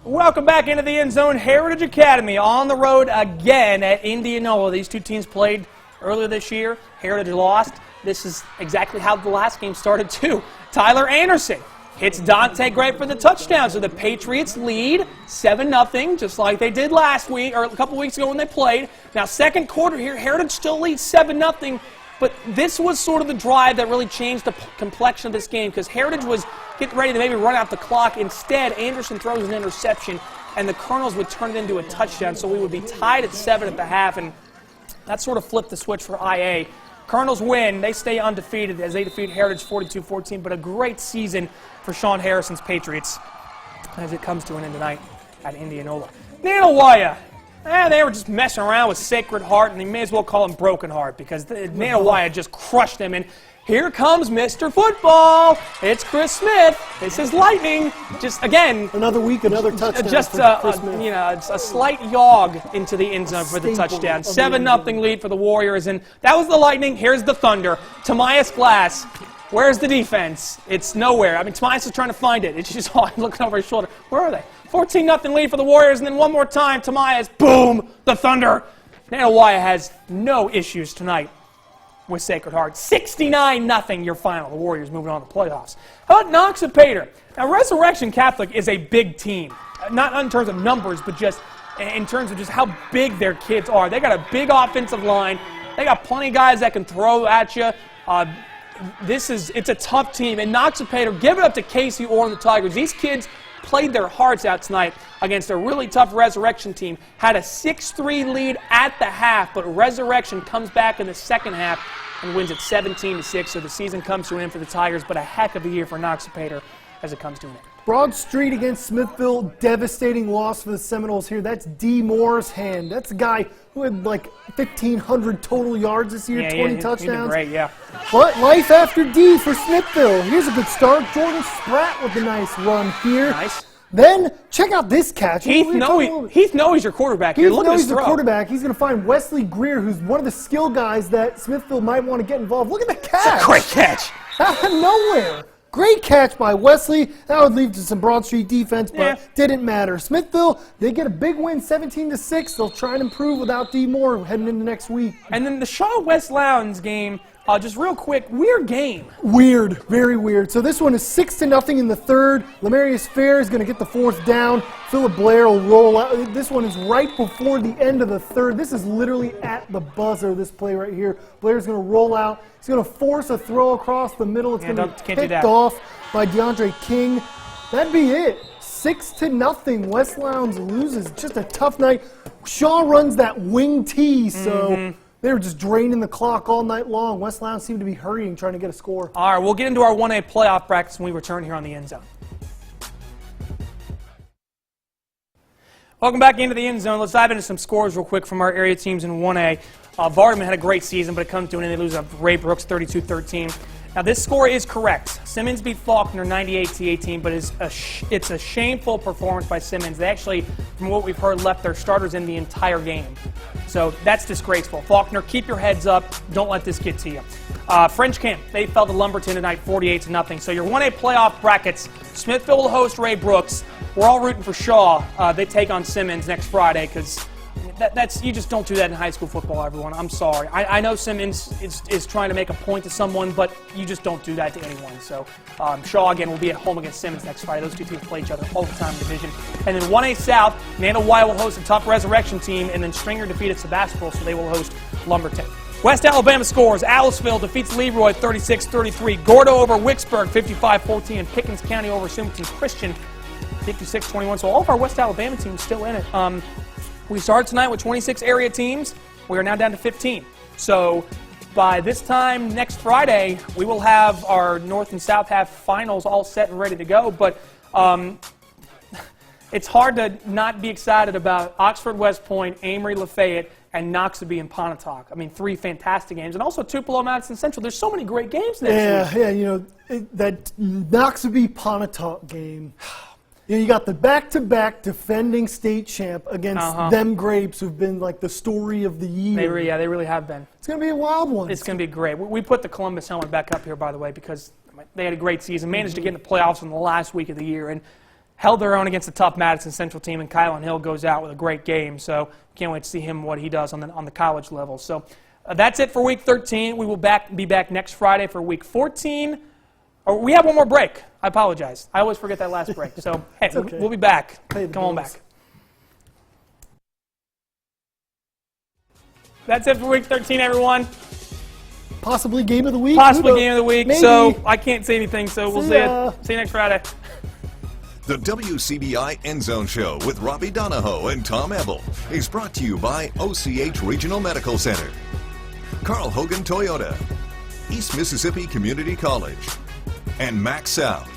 Welcome back into the End Zone. Heritage Academy on the road again at Indianola. These two teams played earlier this year. Heritage lost. This is exactly how the last game started too. Tyler Anderson hits Dante Gray for the touchdown. So the Patriots lead 7-0, just like they did last week or a couple weeks ago when they played. Now second quarter here, Heritage still leads 7-0. But this was sort of the drive that really changed the complexion of this game because Heritage was getting ready to maybe run out the clock. Instead, Anderson throws an interception, and the Colonels would turn it into a touchdown, so we would be tied at 7 at the half, and that sort of flipped the switch for IA. Colonels win. They stay undefeated as they defeat Heritage 42-14, but a great season for Sean Harrison's Patriots as it comes to an end tonight at Indianola. Indianola. They were just messing around with Sacred Heart, and they may as well call him Broken Heart because Indianola just crushed them. And here comes Mr. Football. It's Chris Smith. This is Lightning. Just again, another week, another touchdown. Just it's a slight jog into the end zone for the touchdown. 7-0 lead for the Warriors, and that was the Lightning. Here's the Thunder. Tomias Glass. Where's the defense? It's nowhere. I mean, Tomias is trying to find it. It's just looking over his shoulder. Where are they? 14-0 lead for the Warriors, and then one more time, Tomias, boom, the Thunder. Indianola has no issues tonight with Sacred Heart. 69-0 your final. The Warriors moving on to the playoffs. How about Noxapater? Now, Resurrection Catholic is a big team. Not in terms of numbers, but just in terms of just how big their kids are. They got a big offensive line. They got plenty of guys that can throw at you. It's a tough team. And Noxapater, give it up to Casey Orr and the Tigers. These kids played their hearts out tonight against a really tough Resurrection team. Had a 6-3 lead at the half, but Resurrection comes back in the second half and wins it 17-6. So the season comes to an end for the Tigers, but a heck of a year for Noxapater as it comes to an end. Broad Street against Smithville, devastating loss for the Seminoles here. That's D. Moore's hand. That's a guy who had like 1,500 total yards this year, 20 touchdowns. He's been great, yeah. But life after D for Smithville. Here's a good start. Jordan Spratt with a nice run here. Nice. Then, check out this catch. Heath Noe's your quarterback here. Look at his throw. He's the quarterback. He's going to find Wesley Greer, who's one of the skill guys that Smithville might want to get involved. Look at the catch. It's a great catch. Out of nowhere. Great catch by Wesley. That would lead to some Broad Street defense, but didn't matter. Smithville, they get a big win, 17-6. They'll try and improve without D. Moore heading into next week. And then the Shaw West Lowndes game, just real quick, weird game. Weird, very weird. So this one is 6-0 in the third. Lamarius Fair is going to get the fourth down. Philip Blair will roll out. This one is right before the end of the third. This is literally at the buzzer, this play right here. Blair's going to roll out. He's going to force a throw across the middle. It's going to be picked off by DeAndre King. That'd be it. 6-0. West Lowndes loses. Just a tough night. Shaw runs that wing tee, so they were just draining the clock all night long. West Lowndes seemed to be hurrying, trying to get a score. All right, we'll get into our 1A playoff brackets when we return here on the End Zone. Welcome back into the End Zone. Let's dive into some scores real quick from our area teams in 1A. Vardaman had a great season, but it comes to an end. They lose to Ray Brooks 32-13. Now, this score is correct. Simmons beat Faulkner 98-18, but it's a shameful performance by Simmons. They actually, from what we've heard, left their starters in the entire game. So that's disgraceful. Faulkner, keep your heads up. Don't let this get to you. French Camp, they fell to Lumberton tonight 48-0. So your 1A playoff brackets, Smithville will host Ray Brooks. We're all rooting for Shaw. They take on Simmons next Friday because you just don't do that in high school football, everyone. I'm sorry. I know Simmons is trying to make a point to someone, but you just don't do that to anyone. So Shaw, again, will be at home against Simmons next Friday. Those two teams play each other all the time in the division. And then 1A South, Indianola will host a tough Resurrection team, and then Stringer defeated Sebastopol, so they will host Lumberton. West Alabama scores. Aliceville defeats Leroy 36-33. Gordo over Wicksburg 55-14. And Pickens County over Summerton Christian 56-21. So all of our West Alabama teams still in it. We started tonight with 26 area teams. We are now down to 15. So by this time next Friday, we will have our North and South half finals all set and ready to go. But it's hard to not be excited about Oxford, West Point, Amory, Lafayette, and Noxapater and Pontotoc. I mean, 3 fantastic games. And also Tupelo, Madison Central. There's so many great games next week. Yeah, you know, that Noxapater Pontotoc game. You got the back-to-back defending state champ against them Grapes, who've been like the story of the year. They really have been. It's going to be a wild one. It's going to be great. We put the Columbus helmet back up here, by the way, because they had a great season. Managed to get in the playoffs in the last week of the year, and held their own against a tough Madison Central team, and Kylan Hill goes out with a great game. So can't wait to see him, what he does on the college level. So that's it for Week 13. We will be back next Friday for Week 14. Oh, we have one more break. I apologize. I always forget that last break. So, hey, okay. we'll be back. Pay the Come on bills. back. That's it for Week 13, everyone. Possibly game of the week. Possibly game of the week. Maybe. So I can't say anything, so we'll See see ya. you. See you next Friday. The WCBI EndZone Show with Robbie Donahoe and Tom Ebel is brought to you by OCH Regional Medical Center, Carl Hogan Toyota, East Mississippi Community College, and Max South.